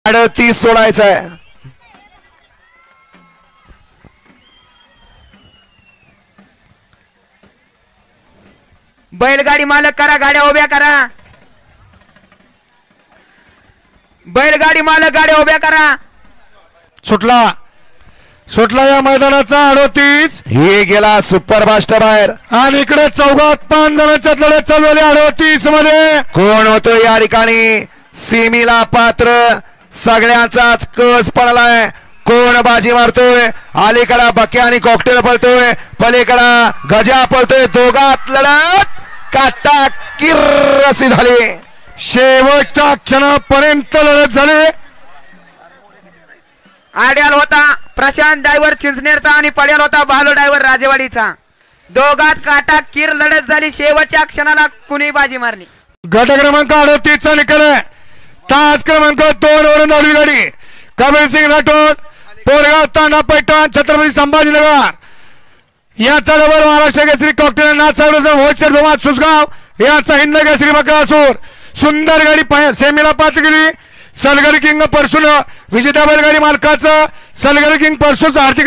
38 सोडायचंय. बैलगाडी मालक करा, गाड्या उभ्या करा. बैलगाडी मालक गाड्या उभ्या करा. सुटला सुटला या मैदानाचा 38. हे गेला सुपरफास्ट बाहेर आणि इकडे चौघात 5 जणांच्या लढत चालू झाली 38 मध्ये. कोण होतो या ठिकाणी सेमीला पात्र. सगळ्यांचाच कस पडलाय. कोण बाजी मारतोय. अलीकडा बक्या आणि कॉकटेल पळतोय, पलीकडा गजा पळतोय. दोघात लढत काटा किर्रसी झाली. शेवटच्या क्षणापर्यंत लढत झाली. आड्याल होता प्रशांत ड्रायव्हर चिंचनेरचा आणि पड्याल होता भालो ड्रायव्हर राजेवाडीचा. दोघात काटा किर लढत झाली. शेवटच्या क्षणाला कुणी बाजी मारली. गट क्रमांक 38 चा निकाल आहे. तास क्रमांक 2 वरून धावली गाडी. कबीर सिंग राठोड, पोरगाव तांडा पैठण, छत्रपती संभाजीनगर याचा double Maharashtra Kesari cocktail Nathsagar wholesale भोमात Susgaon याचा हिंद केसरी बकासूर. सुंदर गाडी सेमीला पात्र केली. सलगर किंग परसून विजेता बैलगाडी मालकाचं सलगर किंग परसूचं हार्दिक